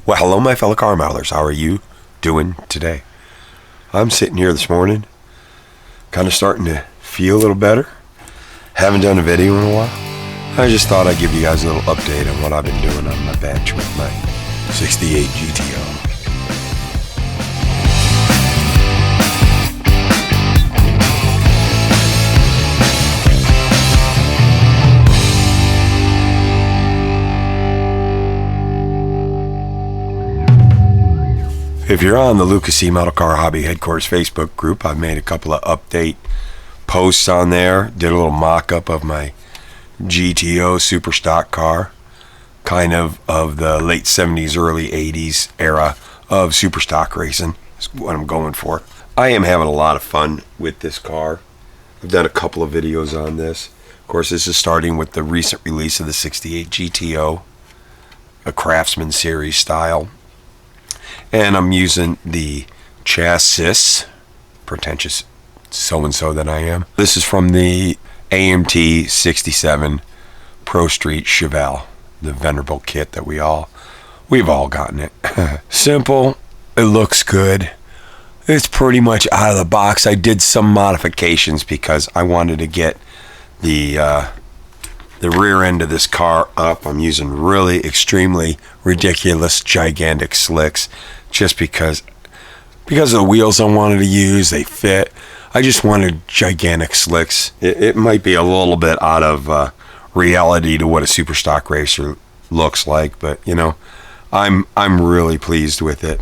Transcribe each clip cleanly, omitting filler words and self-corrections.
Well, hello my fellow car modelers. How are you doing today? I'm sitting here this morning, kind of starting to feel a little better. Haven't done a video in a while. I just thought I'd give you guys a little update on what I've been doing on my bench with my 68 GTO. If you're on the Luka Model Car Hobby Headquarters Facebook group, I've made a couple of update posts on there. Did a little mock-up of my GTO super stock car, kind of the late 70s, early 80s era of super stock racing is what I'm going for. I am having a lot of fun with this car. I've done a couple of videos on this. Of course, this is starting with the recent release of the 68 GTO, a Craftsman series style. And I'm using the chassis, pretentious so-and-so that I am. This is from the AMT 67 Pro Street Chevelle, the venerable kit that we've all gotten it. Simple, it looks good. It's pretty much out of the box. I did some modifications because I wanted to get the rear end of this car up. I'm using really extremely ridiculous gigantic slicks just because of the wheels I wanted to use. They fit. I just wanted gigantic slicks. It might be a little bit out of reality to what a super stock racer looks like, but you know, I'm really pleased with it.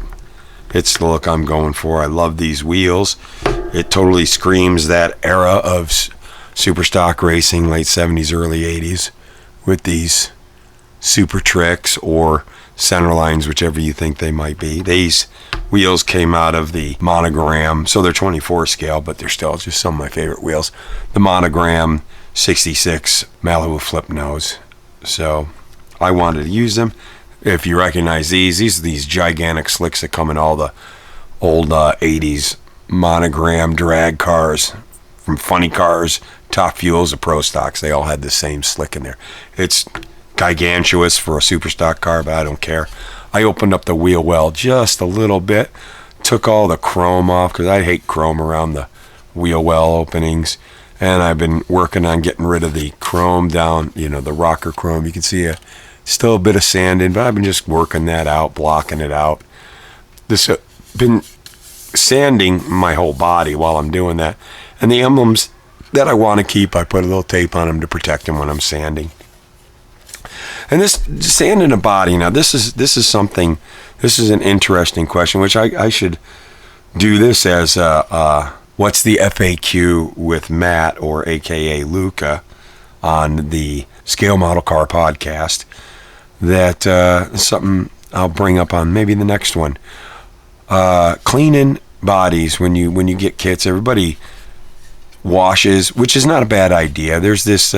It's the look I'm going for. I love these wheels. It totally screams that era of super stock racing, late 70s, early 80s, with these super tricks or center lines, whichever you think they might be. These wheels came out of the Monogram, so they're 24 scale, but they're still just some of my favorite wheels. The Monogram 66 Malibu flip nose. So I wanted to use them. If you recognize these are these gigantic slicks that come in all the old 80s Monogram drag cars, from funny cars, Top Fuels, or Pro Stocks. They all had the same slick in there. It's gigantuous for a super stock car, but I don't care. I opened up the wheel well just a little bit, took all the chrome off because I hate chrome around the wheel well openings, and I've been working on getting rid of the chrome down, you know, the rocker chrome. You can see still a bit of sand in, but I've been just working that out, blocking it out. This been sanding my whole body while I'm doing that, and the emblems that I want to keep, I put a little tape on them to protect them when I'm sanding. And this sanding a body, now this is something, this is an interesting question, which I should do this as what's the FAQ with Matt, or AKA Luka, on the Scale Model Car podcast. That is something I'll bring up on maybe the next one. Cleaning bodies when you get kits, everybody washes, which is not a bad idea. There's this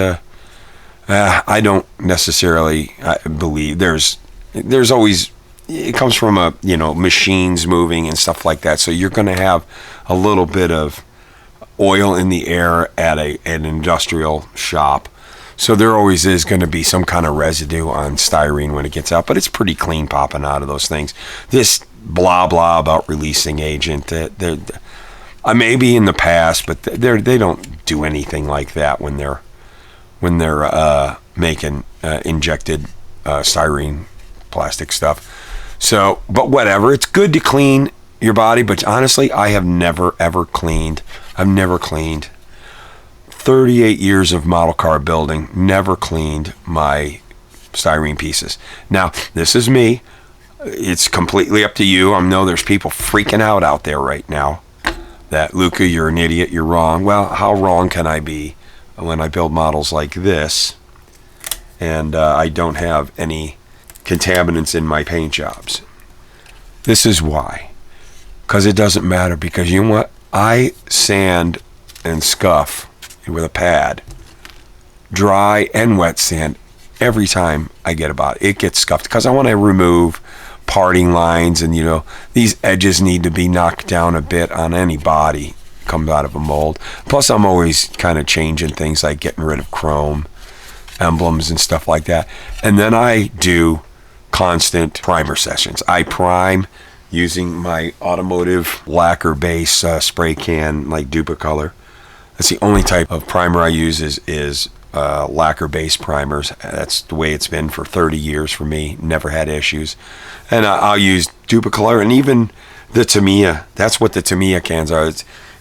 I don't necessarily believe there's always, it comes from machines moving and stuff like that, so you're going to have a little bit of oil in the air at an industrial shop, so there always is going to be some kind of residue on styrene when it gets out, but it's pretty clean popping out of those things. This blah blah about releasing agent, I may be in the past, but they don't do anything like that when they're making injected styrene plastic stuff. So, but whatever, it's good to clean your body, but honestly, I have never ever cleaned. I've never cleaned. 38 years of model car building, never cleaned my styrene pieces. Now, this is me. It's completely up to you. I know there's people freaking out there right now that, Luka, you're an idiot, you're wrong. Well, how wrong can I be when I build models like this and I don't have any contaminants in my paint jobs? This is why. Because it doesn't matter, because you know what? I sand and scuff with a pad, dry and wet sand, every time I get about it gets scuffed, because I want to remove parting lines, and these edges need to be knocked down a bit on any body comes out of a mold. Plus, I'm always kind of changing things, like getting rid of chrome emblems and stuff like that. And then I do constant primer sessions. I prime using my automotive lacquer base spray can like Duplicolor. That's the only type of primer I use is lacquer base primers. That's the way it's been for 30 years for me. Never had issues. And I'll use Duplicolor and even the Tamiya. That's what the Tamiya cans are.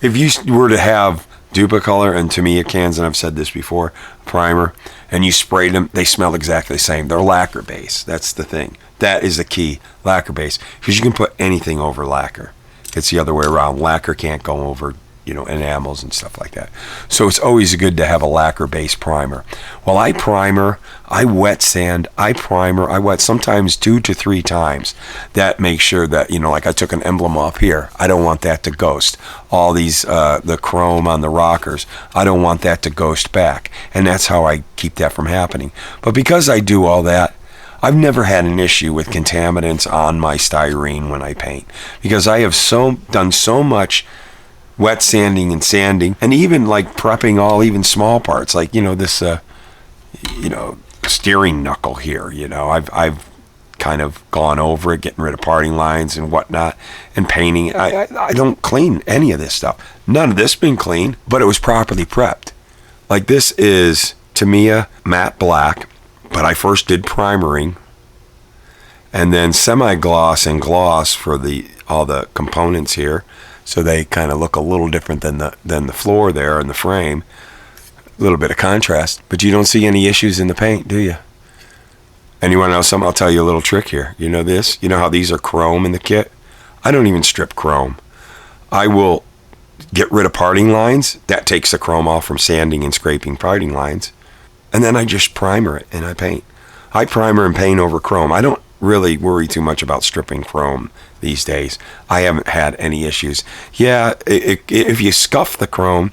If you were to have Duplicolor and Tamiya cans, and I've said this before, primer, and you sprayed them, they smell exactly the same. They're lacquer base. That's the thing. That is the key, lacquer base, because you can put anything over lacquer. It's the other way around. Lacquer can't go over, enamels and stuff like that. So it's always good to have a lacquer base primer. Well, I primer, I wet sand, I primer, I wet sometimes 2 to 3 times. That makes sure that, like I took an emblem off here. I don't want that to ghost. All these, the chrome on the rockers, I don't want that to ghost back. And that's how I keep that from happening. But because I do all that, I've never had an issue with contaminants on my styrene when I paint, because I have done so much wet sanding and even like prepping all even small parts, like this steering knuckle here. I've kind of gone over it, getting rid of parting lines and whatnot, and painting. I don't clean any of this stuff. None of this been cleaned, but it was properly prepped. Like this is Tamiya matte black. But I first did primering, and then semi-gloss and gloss for all the components here, so they kind of look a little different than the floor there and the frame. A little bit of contrast, but you don't see any issues in the paint, do you? And you want to know something? I'll tell you a little trick here. You know this? You know how these are chrome in the kit? I don't even strip chrome. I will get rid of parting lines. That takes the chrome off from sanding and scraping parting lines. And then I just primer it and I paint. I primer and paint over chrome. I don't really worry too much about stripping chrome these days. I haven't had any issues. Yeah, if you scuff the chrome,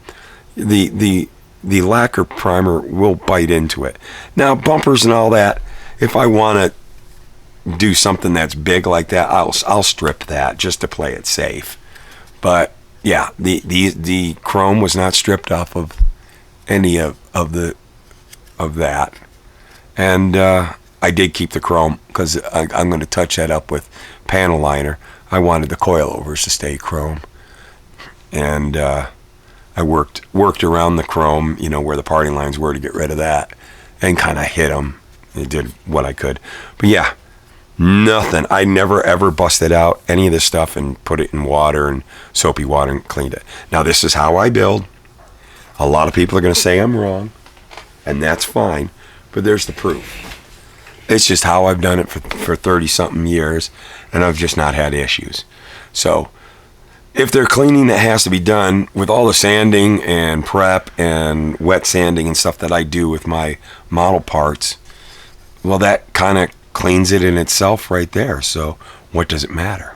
the lacquer primer will bite into it. Now, bumpers and all that, if I want to do something that's big like that, I'll strip that just to play it safe. But yeah, the chrome was not stripped off of any of that, and I did keep the chrome because I'm going to touch that up with panel liner. I wanted the coilovers to stay chrome, and I worked around the chrome, where the parting lines were, to get rid of that, and kind of hit them. I did what I could, but yeah, nothing. I never ever busted out any of this stuff and put it in water and soapy water and cleaned it. Now this is how I build. A lot of people are going to say I'm wrong, and that's fine, but there's the proof. It's just how I've done it for 30-something years, and I've just not had issues. So if they're cleaning that has to be done with all the sanding and prep and wet sanding and stuff that I do with my model parts, well, that kind of cleans it in itself right there. So what does it matter?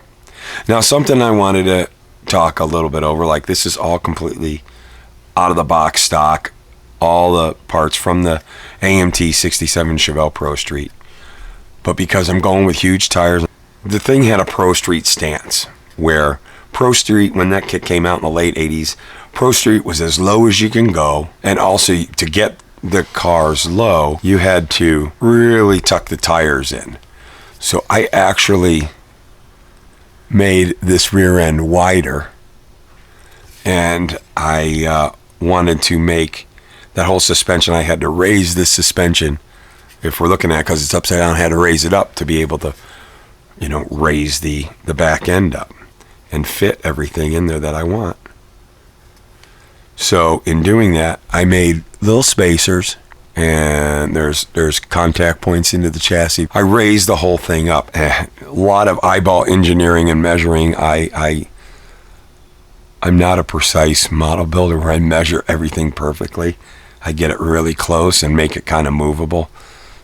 Now, something I wanted to talk a little bit over, like this is all completely out of the box stock, all the parts from the AMT 67 Chevelle Pro Street. But because I'm going with huge tires, the thing had a Pro Street stance, where Pro Street, when that kit came out in the late 80s, Pro Street was as low as you can go, and also to get the cars low, you had to really tuck the tires in. So I actually made this rear end wider, and I wanted to make that whole suspension. I had to raise this suspension, if we're looking at it, because it's upside down, I had to raise it up to be able to, raise the back end up and fit everything in there that I want. So in doing that, I made little spacers, and there's contact points into the chassis. I raised the whole thing up. A lot of eyeball engineering and measuring. I'm not a precise model builder where I measure everything perfectly. I get it really close and make it kind of movable.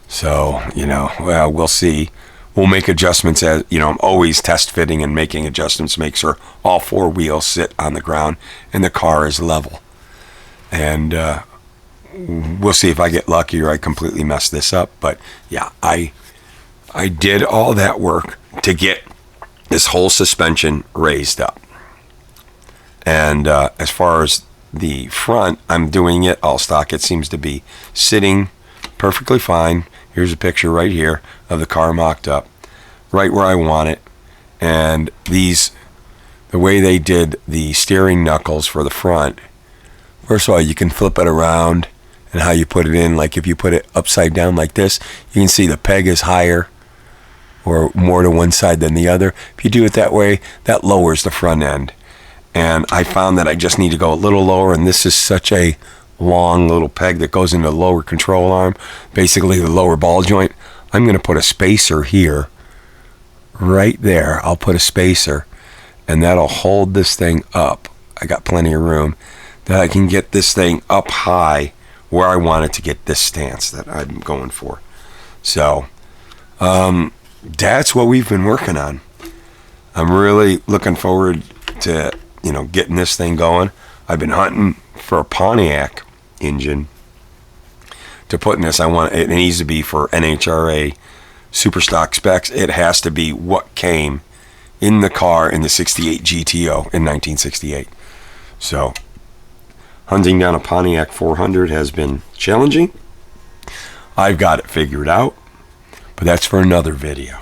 So, well, we'll see. We'll make adjustments as, I'm always test fitting and making adjustments to make sure all 4 wheels sit on the ground and the car is level. And we'll see if I get lucky or I completely mess this up. But yeah, I did all that work to get this whole suspension raised up. And as far as the front, I'm doing it all stock. It seems to be sitting perfectly fine. Here's a picture right here of the car mocked up. right where I want it. And the way they did the steering knuckles for the front, first of all, you can flip it around, and how you put it in, like if you put it upside down like this, you can see the peg is higher or more to one side than the other. If you do it that way, that lowers the front end. And I found that I just need to go a little lower, and this is such a long little peg that goes into the lower control arm, basically the lower ball joint. I'm going to put a spacer here, right there. I'll put a spacer, and that'll hold this thing up. I got plenty of room that I can get this thing up high where I want it to get this stance that I'm going for. So that's what we've been working on. I'm really looking forward to, getting this thing going. I've been hunting for a Pontiac engine to put in this. It needs to be for NHRA super stock specs. It has to be what came in the car in the 68 GTO in 1968. So hunting down a Pontiac 400 has been challenging. I've got it figured out, but that's for another video.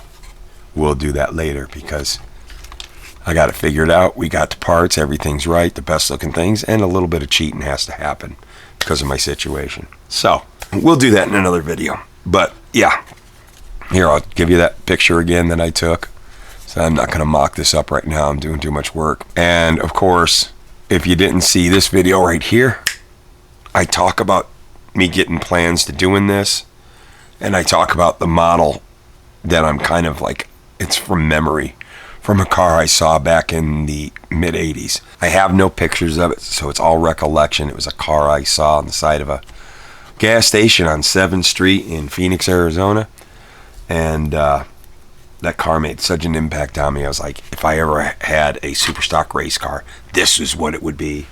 We'll do that later because I got it figured out. We got the parts, everything's right, the best looking things, and a little bit of cheating has to happen because of my situation. So we'll do that in another video. But yeah, here, I'll give you that picture again that I took. So I'm not going to mock this up right now. I'm doing too much work. And of course, if you didn't see this video right here, I talk about me getting plans to doing this. And I talk about the model that I'm kind of like, it's from memory, from a car I saw back in the mid-'80s. I have no pictures of it, so it's all recollection. It was a car I saw on the side of a gas station on 7th Street in Phoenix, Arizona. And that car made such an impact on me. I was like, if I ever had a super stock race car, this is what it would be.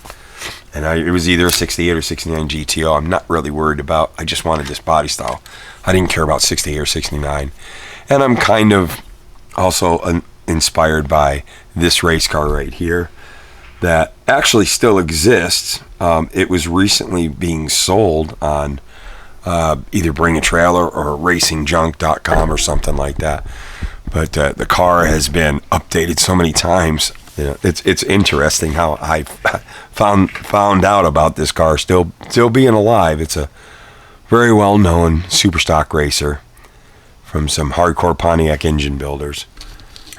And it was either a 68 or 69 GTO. I'm not really worried about. I just wanted this body style. I didn't care about 68 or 69. And I'm kind of also inspired by this race car right here that actually still exists. It was recently being sold on either Bring a Trailer or racingjunk.com or something like that. But the car has been updated so many times. It's interesting how I found out about this car still being alive. It's a very well-known super stock racer from some hardcore Pontiac engine builders.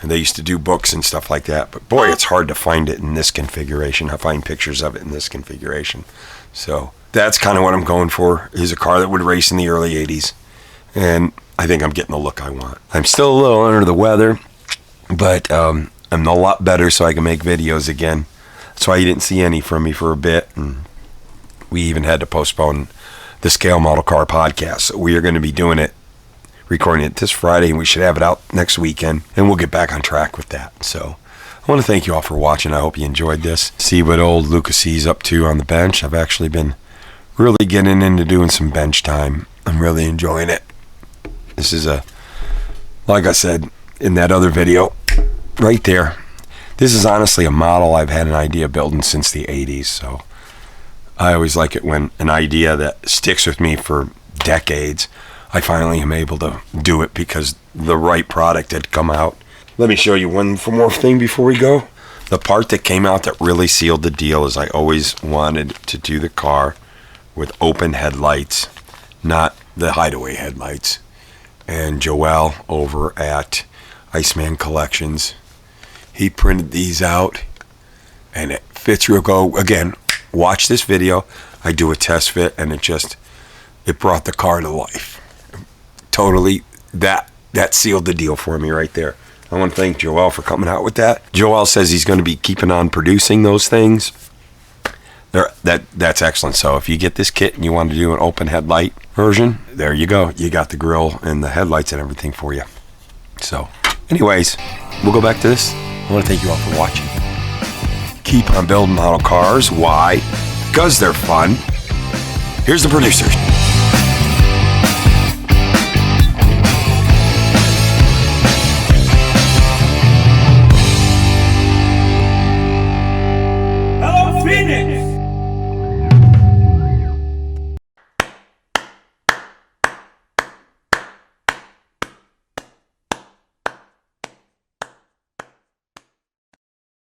And they used to do books and stuff like that. But boy, it's hard to find it in this configuration. I find pictures of it in this configuration. So that's kind of what I'm going for, is a car that would race in the early 80s. And I think I'm getting the look I want. I'm still a little under the weather, but I'm a lot better so I can make videos again. That's why you didn't see any from me for a bit. And we even had to postpone the Scale Model Car podcast. So we are going to be doing it, recording it this Friday, and we should have it out next weekend, and we'll get back on track with that. So I want to thank you all for watching. I hope you enjoyed this. See what old Luka C's up to on the bench. I've actually been really getting into doing some bench time. I'm really enjoying it. This is like I said in that other video right there, this is honestly a model I've had an idea building since the 80s. So I always like it when an idea that sticks with me for decades, I finally am able to do it because the right product had come out. Let me show you one more thing before we go. The part that came out that really sealed the deal is I always wanted to do the car with open headlights, not the hideaway headlights. And Joel over at Iceman Collections, he printed these out, and it fits real good. Again, watch this video. I do a test fit, and it brought the car to life. Totally, that sealed the deal for me right there. I want to thank Joel for coming out with that. Joel says he's going to be keeping on producing those things. That's excellent. So if you get this kit and you want to do an open headlight version, there you go. You got the grill and the headlights and everything for you. So anyways, we'll go back to this. I want to thank you all for watching. Keep on building model cars. Why? Because they're fun. Here's the producers.